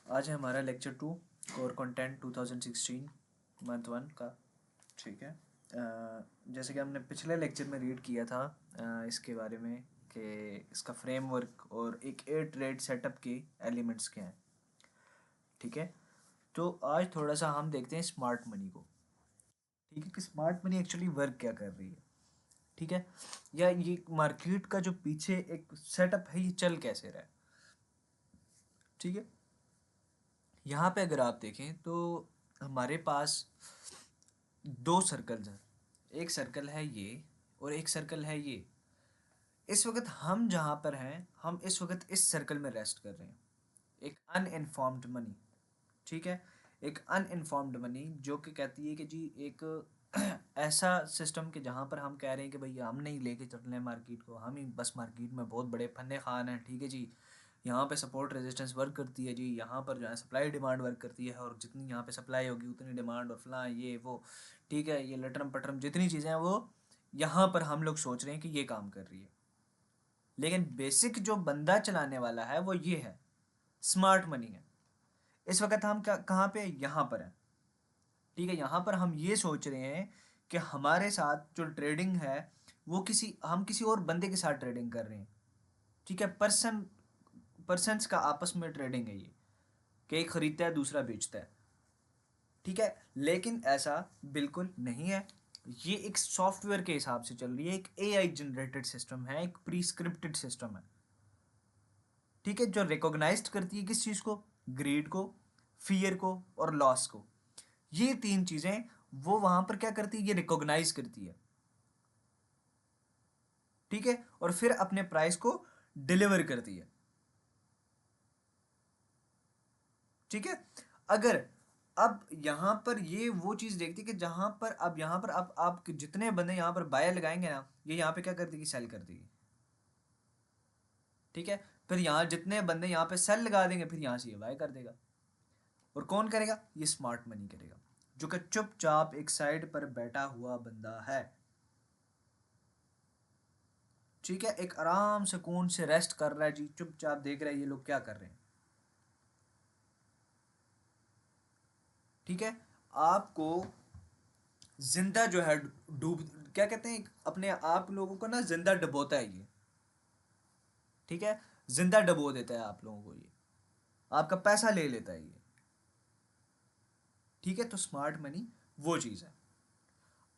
आज है हमारा लेक्चर 2 कोर कंटेंट 2016 मंथ 1 का। ठीक है। जैसे कि हमने पिछले लेक्चर में रीड किया था इसके बारे में कि इसका फ्रेमवर्क और एक एयर ट्रेड सेटअप के एलिमेंट्स क्या हैं। ठीक है। तो आज थोड़ा सा हम देखते हैं स्मार्ट मनी को। ठीक है कि स्मार्ट मनी एक्चुअली वर्क क्या कर रही है। ठीक है। या ये मार्केट का जो पीछे एक सेटअप है ये चल कैसे रहा है। ठीक है। यहाँ पे अगर आप देखें तो हमारे पास दो सर्कल्स हैं। एक सर्कल है ये और एक सर्कल है ये। इस वक्त हम जहाँ पर हैं हम इस वक्त इस सर्कल में रेस्ट कर रहे हैं। एक अनइन्फॉर्म्ड मनी। ठीक है। एक अनइन्फॉर्म्ड मनी जो कि कहती है कि जी एक ऐसा सिस्टम के जहाँ पर हम कह रहे हैं कि भैया हम नहीं लेके चल रहे हैं मार्केट को, हम ही बस मार्केट में बहुत बड़े फन्ने खान हैं। ठीक है जी। यहाँ पे सपोर्ट रेजिस्टेंस वर्क करती है जी, यहाँ पर जो है सप्लाई डिमांड वर्क करती है और जितनी यहाँ पे सप्लाई होगी उतनी डिमांड और फलां ये वो। ठीक है। ये लटरम पटरम जितनी चीज़ें हैं वो यहाँ पर हम लोग सोच रहे हैं कि ये काम कर रही है। लेकिन बेसिक जो बंदा चलाने वाला है वो ये है, स्मार्ट मनी है। इस वक्त हम कहाँ पे यहाँ पर हैं। ठीक है। यहाँ पर हम ये सोच रहे हैं कि हमारे साथ जो ट्रेडिंग है वो हम किसी और बंदे के साथ ट्रेडिंग कर रहे हैं। ठीक है। पर्सन्स का आपस में ट्रेडिंग है ये, कि एक खरीदता है दूसरा बेचता है। ठीक है। लेकिन ऐसा बिल्कुल नहीं है। ये एक सॉफ्टवेयर के हिसाब से चल रही है, एक एआई जनरेटेड सिस्टम है, एक प्रीस्क्रिप्टेड सिस्टम है। ठीक है। जो रिकॉग्नाइज करती है किस चीज़ को, ग्रीड को, फियर को और लॉस को। ये तीन चीज़ें वो वहां पर क्या करती है, ये रिकॉग्नाइज करती है। ठीक है। और फिर अपने प्राइस को डिलीवर करती है। ठीक है। अगर अब यहां पर ये वो चीज देखती है कि जहां पर अब यहां पर अब आप जितने बंदे यहां पर बाय लगाएंगे ना, ये यहां पे क्या कर देगी, सेल कर देगी। ठीक है। फिर यहां जितने बंदे यहां पे सेल लगा देंगे फिर यहां से ये बाय कर देगा। और कौन करेगा, ये स्मार्ट मनी करेगा, जो कि चुपचाप एक साइड पर बैठा हुआ बंदा है। ठीक है। एक आराम सुकून से रेस्ट कर रहा है जी, चुपचाप देख रहा है ये लोग क्या कर रहे हैं। ठीक है। आपको जिंदा जो है डूब क्या कहते हैं, अपने आप लोगों को ना जिंदा डुबोता है ये। ठीक है। जिंदा डुबो देता है आप लोगों को ये, आपका पैसा ले लेता है ये। ठीक है। तो स्मार्ट मनी वो चीज है।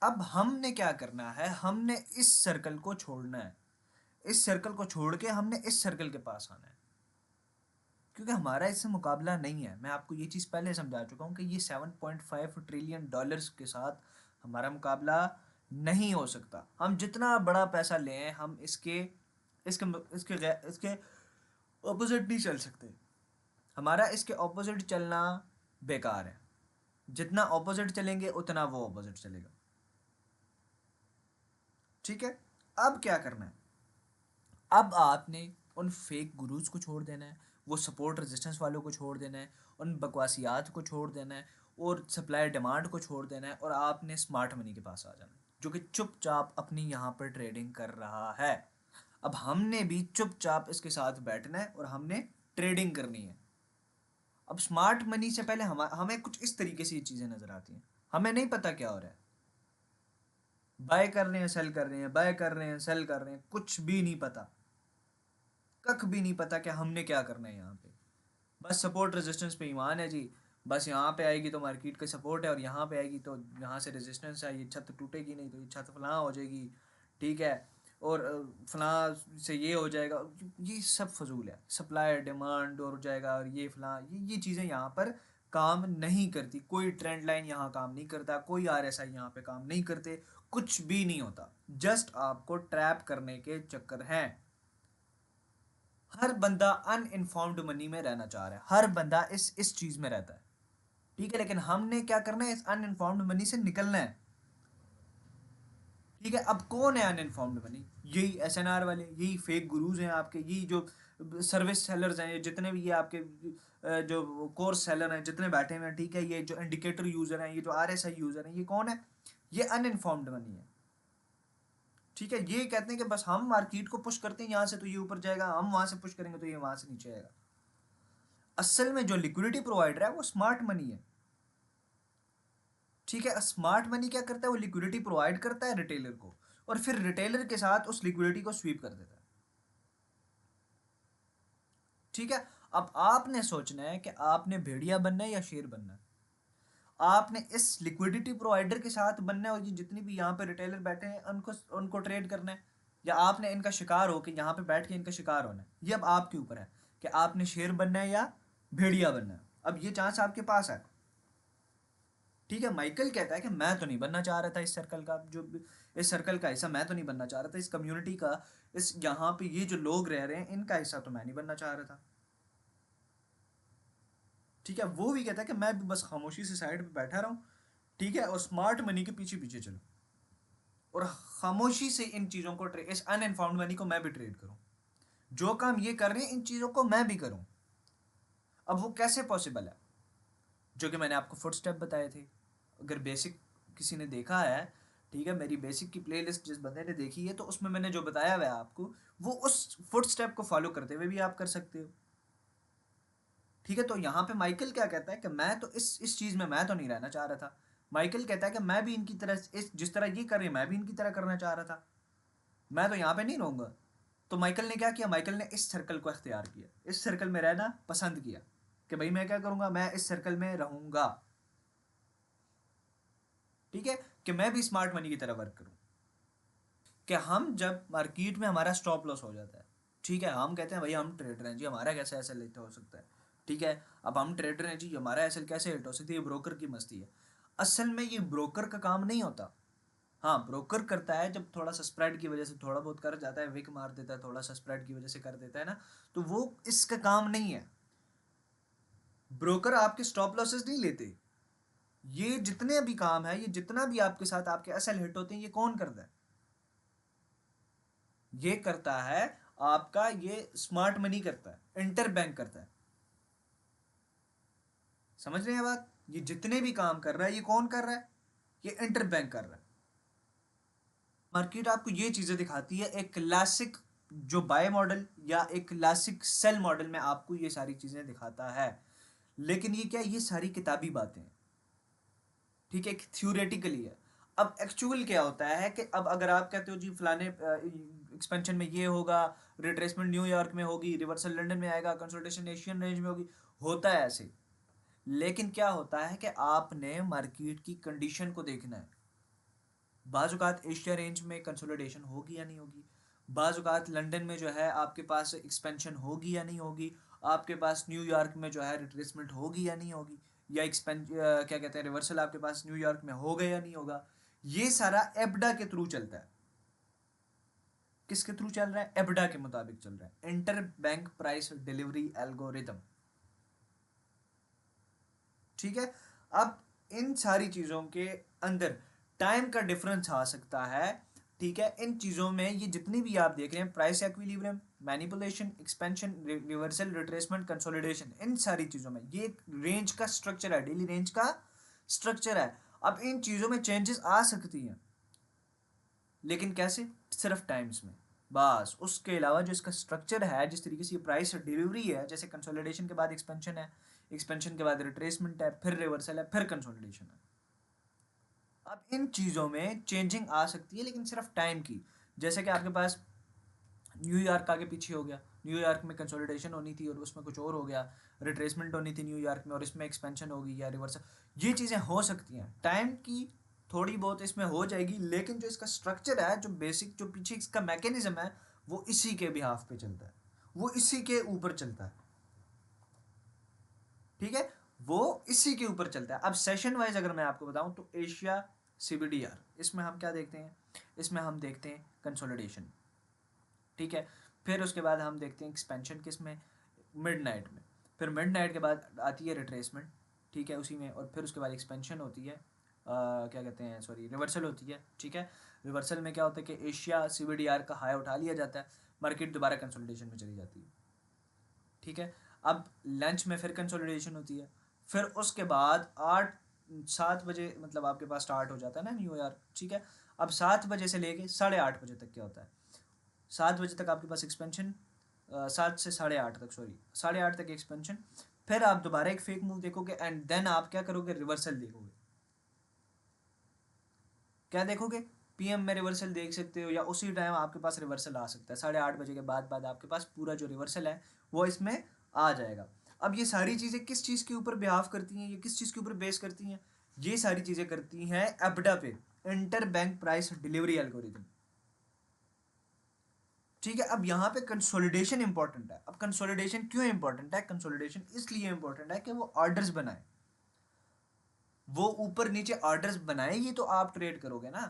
अब हमने क्या करना है, हमने इस सर्कल को छोड़ना है। इस सर्कल को छोड़ के हमने इस सर्कल के पास आना है, क्योंकि हमारा इससे मुकाबला नहीं है। मैं आपको ये चीज़ पहले समझा चुका हूँ कि ये 7.5 ट्रिलियन डॉलर्स के साथ हमारा मुकाबला नहीं हो सकता। हम जितना बड़ा पैसा लें हम इसके इसके इसके इसके ऑपोजिट नहीं चल सकते। हमारा इसके ऑपोजिट चलना बेकार है। जितना ऑपोजिट चलेंगे उतना वो ऑपोजिट चलेगा। ठीक है। अब क्या करना है, अब आपने उन फेक गुरुज को छोड़ देना है, वो सपोर्ट रेजिस्टेंस वालों को छोड़ देना है, उन बकवासियात को छोड़ देना है और सप्लाई डिमांड को छोड़ देना है और आपने स्मार्ट मनी के पास आ जाना है, जो कि चुपचाप अपनी यहाँ पर ट्रेडिंग कर रहा है। अब हमने भी चुपचाप इसके साथ बैठना है और हमने ट्रेडिंग करनी है। अब स्मार्ट मनी से पहले हमें कुछ इस तरीके से ये चीज़ें नज़र आती हैं। हमें नहीं पता क्या हो रहा है, बाय कर रहे हैं सेल कर रहे हैं, बाय कर रहे हैं सेल कर रहे हैं, कुछ भी नहीं पता, कख भी नहीं पता कि हमने क्या करना है यहाँ पे। बस सपोर्ट रेजिस्टेंस पे ईमान है जी। बस यहाँ पे आएगी तो मार्केट का सपोर्ट है और यहाँ पे आएगी तो यहाँ से रेजिस्टेंस है, ये छत टूटेगी नहीं तो ये छत फलां हो जाएगी। ठीक है। और फलां से ये हो जाएगा, ये सब फजूल है। सप्लाई डिमांड और हो जाएगा और ये फलां ये चीज़ें यहाँ पर काम नहीं करती। कोई ट्रेंड लाइन यहाँ काम नहीं करता, कोई RSI यहाँ पे काम नहीं करते, कुछ भी नहीं होता। जस्ट आपको ट्रैप करने के चक्कर हैं। हर बंदा अनइन्फॉर्म्ड मनी में रहना चाह रहा है, हर बंदा इस चीज में रहता है। ठीक है। लेकिन हमने क्या करना है, इस अनइन्फॉर्म्ड मनी से निकलना है। ठीक है। अब कौन है अनइन्फॉर्म्ड मनी, यही SNR वाले, यही फेक गुरुज हैं आपके, यही जो सर्विस सेलर्स हैं, जितने भी ये आपके जो कोर्स सेलर हैं जितने बैठे हुए हैं। ठीक है। ये जो इंडिकेटर यूजर हैं, ये जो RSI यूजर हैं, ये कौन है, ये अनइन्फॉर्म्ड मनी है। ठीक है। ये कहते हैं कि बस हम मार्केट को पुश करते हैं यहाँ से तो ये ऊपर जाएगा, हम वहां से पुश करेंगे तो ये वहां से नीचे आएगा। असल में जो लिक्विडिटी प्रोवाइडर है वो स्मार्ट मनी है, ठीक है। स्मार्ट मनी क्या करता है, वो लिक्विडिटी प्रोवाइड करता है रिटेलर को, और फिर रिटेलर के साथ उस लिक्विडिटी को स्वीप कर देता है, ठीक है। अब आपने सोचना है कि आपने भेड़िया बनना है या शेर बनना है। आपने इस लिक्विडिटी प्रोवाइडर के साथ बनना है और ये जितनी भी यहाँ पे रिटेलर बैठे हैं उनको उनको ट्रेड करना है, या आपने इनका शिकार हो के यहाँ पे बैठ के इनका शिकार होना है। ये अब आपके ऊपर है कि आपने शेर बनना है या भेड़िया बनना है। अब ये चांस आपके पास है, ठीक है। माइकल कहता है कि मैं तो नहीं बनना चाह रहा था इस सर्कल का, जो इस सर्कल का हिस्सा मैं तो नहीं बनना चाह रहा था, इस कम्युनिटी का, इस यहाँ पे ये जो लोग रह रहे हैं इनका हिस्सा तो मैं नहीं बनना चाह रहा था, ठीक है। वो भी कहता है कि मैं भी बस खामोशी से साइड पे बैठा रहूं, ठीक है, और स्मार्ट मनी के पीछे पीछे चलूं, और खामोशी से इन चीज़ों को इस अनइन्फॉर्म्ड मनी को मैं भी ट्रेड करूं, जो काम ये कर रहे हैं इन चीज़ों को मैं भी करूं। अब वो कैसे पॉसिबल है, जो कि मैंने आपको फुट स्टेप बताए थे। अगर बेसिक किसी ने देखा है, ठीक है, मेरी बेसिक की प्लेलिस्ट जिस बंदे ने देखी है तो उसमें मैंने जो बताया हुआ है आपको, वो उस फुट स्टेप को फॉलो करते हुए भी आप कर सकते हो, ठीक है। तो यहाँ पे माइकल क्या कहता है कि मैं तो इस चीज़ में मैं तो नहीं रहना चाह रहा था। माइकल कहता है कि मैं भी इनकी तरह, इस जिस तरह ये कर रही है मैं भी इनकी तरह करना चाह रहा था, मैं तो यहाँ पे नहीं रहूँगा। तो माइकल ने क्या किया, माइकल ने इस सर्कल को इख्तियार किया, इस सर्कल में रहना पसंद किया कि भाई मैं क्या करूँगा, मैं इस सर्कल में रहूँगा, ठीक है, कि मैं भी स्मार्ट मनी की तरह वर्क करूँ। कि हम जब मार्केट में हमारा स्टॉप लॉस हो जाता है, ठीक है, हम कहते हैं भाई हम ट्रेडर हैं जी, हमारा कैसे ऐसा हिट हो सकता है, ठीक है। अब हम ट्रेडर हैं जी, हमारा ऐसा कैसे हिट हो सकती है, ये ब्रोकर की मस्ती है। असल में ये ब्रोकर का काम नहीं होता। हाँ, ब्रोकर करता है जब थोड़ा सा स्प्रेड की वजह से थोड़ा बहुत कर जाता है, विक मार देता है, थोड़ा सा स्प्रेड की वजह से कर देता है ना, तो वो इसका काम नहीं है। ब्रोकर आपके स्टॉप लॉसेस नहीं लेते। ये जितने भी काम है, ये जितना भी आपके साथ आपके असल हिट होते हैं, ये कौन करता है, ये करता है आपका ये स्मार्ट मनी करता है, इंटर बैंक करता है। समझ रहे हैं बात, ये जितने भी काम कर रहा है ये कौन कर रहा है, ये इंटर बैंक कर रहा है। मार्केट आपको ये चीजें दिखाती है, एक क्लासिक जो बाय मॉडल या एक क्लासिक सेल मॉडल में आपको ये सारी चीजें दिखाता है। लेकिन ये क्या, ये सारी किताबी बातें हैं, ठीक है, थ्योरेटिकली है। अब एक्चुअल क्या होता है कि अब अगर आप कहते हो जी फलाने एक्सपेंशन में ये होगा, रिट्रेसमेंट न्यूयॉर्क में होगी, रिवर्सल लंदन में आएगा, कंसोलिडेशन एशियन रेंज में होगी, होता है ऐसे। लेकिन क्या होता है कि आपने मार्केट की कंडीशन को देखना है। बाजुकात एशिया रेंज में कंसोलिडेशन होगी या नहीं होगी, बाजुकात लंदन में जो है आपके पास एक्सपेंशन होगी या नहीं होगी, आपके पास न्यूयॉर्क में जो है रिट्रेसमेंट होगी या नहीं होगी, या क्या कहते हैं रिवर्सल आपके पास न्यूयॉर्क में होगा या नहीं होगा। ये सारा एबडा के थ्रू चलता है। किसके थ्रू चल रहा है, एबडा के मुताबिक चल रहा है, inter bank price delivery algorithm, ठीक है। अब इन सारी चीज़ों के अंदर टाइम का डिफरेंस आ सकता है, ठीक है। इन चीज़ों में ये जितनी भी आप देख रहे हैं, price equilibrium, manipulation, expansion, reversal, retracement, consolidation, इन सारी चीज़ों में ये रेंज का स्ट्रक्चर है, डेली रेंज का स्ट्रक्चर है। अब इन चीज़ों में चेंजेस आ सकती हैं, लेकिन कैसे, सिर्फ टाइम्स में, बस। उसके अलावा जो इसका स्ट्रक्चर है, जिस तरीके से ये प्राइस डिलीवरी है, जैसे कंसोलिडेशन के बाद एक्सपेंशन है, एक्सपेंशन के बाद रिट्रेसमेंट है, फिर रिवर्सल है, फिर कंसोलिडेशन है। अब इन चीज़ों में चेंजिंग आ सकती है, लेकिन सिर्फ टाइम की। जैसे कि आपके पास न्यूयॉर्क आगे पीछे हो गया, न्यूयॉर्क में कंसोलिडेशन होनी थी और उसमें कुछ और हो गया, रिट्रेसमेंट होनी थी न्यूयॉर्क में और इसमें एक्सपेंशन होगी या रिवर्सल। ये चीज़ें हो सकती हैं, टाइम की थोड़ी बहुत इसमें हो जाएगी, लेकिन जो इसका स्ट्रक्चर है, जो बेसिक जो पीछे इसका मैकेनिज्म है, वो इसी के बिहाफ पे चलता है, वो इसी के ऊपर चलता है, ठीक है, वो इसी के ऊपर चलता है। अब सेशन वाइज अगर मैं आपको बताऊं तो एशिया सीबीडीआर, इसमें हम क्या देखते हैं, इसमें हम देखते हैं कंसोलिडेशन, ठीक है। फिर उसके बाद हम देखते हैं एक्सपेंशन किस में, मिडनाइट में। फिर मिडनाइट के बाद आती है रिट्रेसमेंट, ठीक है, उसी में। और फिर उसके बाद एक्सपेंशन होती है, क्या कहते हैं, सॉरी, रिवर्सल होती है, ठीक है। रिवर्सल में क्या होता है कि एशिया सीबीडीआर का हाई उठा लिया जाता है, मार्केट दोबारा कंसोलिडेशन में चली जाती है, ठीक है। अब लंच में फिर कंसोलिडेशन होती है, फिर उसके बाद 8-7 बजे मतलब आपके पास स्टार्ट हो जाता है ना न्यूयॉर्क, ठीक है। अब 7 बजे से लेके 8:30 बजे तक क्या होता है, 7 बजे तक आपके पास एक्सपेंशन, 7 से 8:30 तक, सॉरी 8:30 तक एक्सपेंशन, फिर आप दोबारा एक फेक मूव देखोगे एंड देन आप क्या करोगे, रिवर्सल देखोगे। क्या देखोगे, पीएम में रिवर्सल देख सकते हो, या उसी टाइम आपके पास रिवर्सल आ सकता है 8:30 बजे के बाद आपके पास पूरा जो रिवर्सल है वो इसमें आ जाएगा। अब ये सारी चीज़ें किस चीज़ के ऊपर बिहाव करती हैं, ये किस चीज़ के ऊपर बेस करती हैं, ये सारी चीज़ें करती हैं एबडा पे, inter bank price delivery algorithm. ठीक है, अब यहाँ पे कंसोलिडेशन इंपॉर्टेंट है। अब कंसोलिडेशन क्यों इंपॉर्टेंट है, कंसोलिडेशन इसलिए इंपॉर्टेंट है कि वो ऑर्डर्स बनाए, वो ऊपर नीचे ऑर्डर्स बनाएगी तो आप ट्रेड करोगे ना।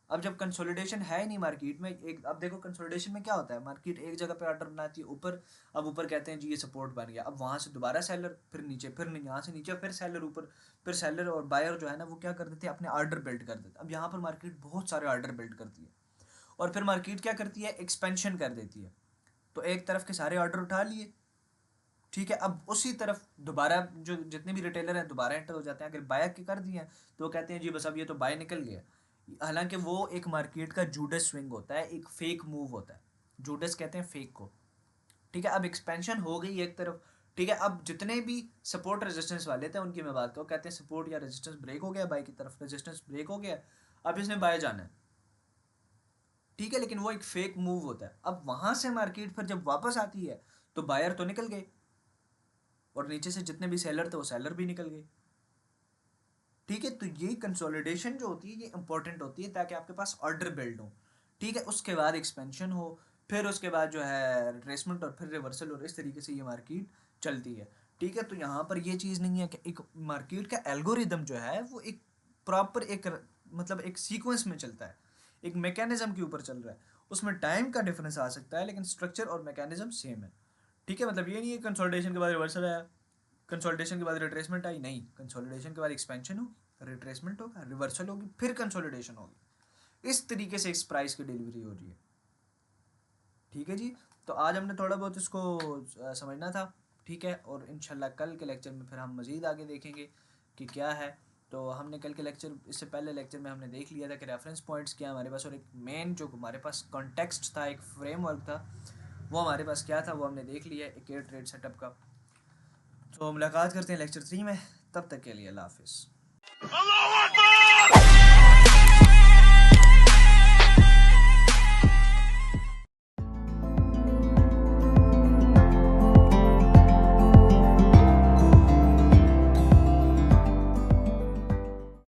अब जब कंसोलिडेशन है ही नहीं मार्केट में, एक अब देखो कंसोलिडेशन में क्या होता है, मार्केट एक जगह पे ऑर्डर बनाती है ऊपर, अब ऊपर कहते हैं जी ये सपोर्ट बन गया, अब वहां से दोबारा सेलर, फिर नीचे, फिर यहाँ से नीचे, फिर सेलर ऊपर, फिर सेलर और बायर जो है ना वो क्या कर देते हैं, अपने ऑर्डर बिल्ड कर देते हैं। अब यहाँ पर मार्केट बहुत सारे ऑर्डर बिल्ड करती है और फिर मार्केट क्या करती है, एक्सपेंशन कर देती है। तो एक तरफ के सारे ऑर्डर उठा लिए, ठीक है, अब उसी तरफ दोबारा जो जितने भी रिटेलर हैं दोबारा एंटर हो जाते हैं। अगर बाय के कर दिए हैं तो वो कहते हैं जी बस अब ये तो बाय निकल गया। हालांकि वो एक मार्केट का जूडस स्विंग होता है, एक फेक मूव होता है, जूडस कहते हैं फेक को। ठीक है, अब एक्सपेंशन हो गई एक तरफ, ठीक है, अब जितने भी सपोर्ट रेजिस्टेंस वाले थे उनकी मैं बात करूँ, कहते हैं सपोर्ट या रेजिस्टेंस ब्रेक हो गया, बाय की तरफ रेजिस्टेंस ब्रेक हो गया, अब इसने बाय जाना है। ठीक है, लेकिन वो एक फेक मूव होता है। अब वहां से मार्केट फिर जब वापस आती है तो बायर तो निकल गए और नीचे से जितने भी सेलर थे वो सेलर भी निकल गए। ठीक है, तो ये कंसोलिडेशन जो होती है ये इंपॉर्टेंट होती है ताकि आपके पास ऑर्डर बिल्ड हो। ठीक है, उसके बाद एक्सपेंशन हो, फिर उसके बाद जो है रिट्रेसमेंट और फिर रिवर्सल, और इस तरीके से ये मार्केट चलती है। ठीक है, तो यहाँ पर ये चीज़ नहीं है कि एक मार्केट का एल्गोरिदम जो है वो एक प्रॉपर एक मतलब एक सीक्वेंस में चलता है, एक मैकेनिज्म के ऊपर चल रहा है। उसमें टाइम का डिफरेंस आ सकता है लेकिन स्ट्रक्चर और मैकेनिज्म सेम है। ठीक है, मतलब ये नहीं है कंसोलिडेशन के बाद रिवर्सल आया, कंसोलिडेशन के बाद रिट्रेसमेंट आई, नहीं, कंसोलिडेशन के बाद एक्सपेंशन हो, रिट्रेसमेंट होगा, रिवर्सल होगी, फिर कंसोलिडेशन होगी। इस तरीके से इस प्राइस की डिलीवरी हो रही है। ठीक है जी, तो आज हमने थोड़ा बहुत इसको समझना था। ठीक है, और इंशाल्लाह कल के लेक्चर में फिर हम मज़ीद आगे देखेंगे कि क्या है। तो हमने कल के लेक्चर, इससे पहले लेक्चर में हमने देख लिया था कि रेफरेंस पॉइंट्स क्या हमारे पास, और एक मेन जो हमारे पास कॉन्टेक्स्ट था, एक फ्रेमवर्क था, वो हमारे पास क्या था वो हमने देख लिया एक एयर ट्रेड सेटअप का। तो मुलाकात करते हैं लेक्चर 3 में, तब तक के लिए अल्लाह हाफिज़।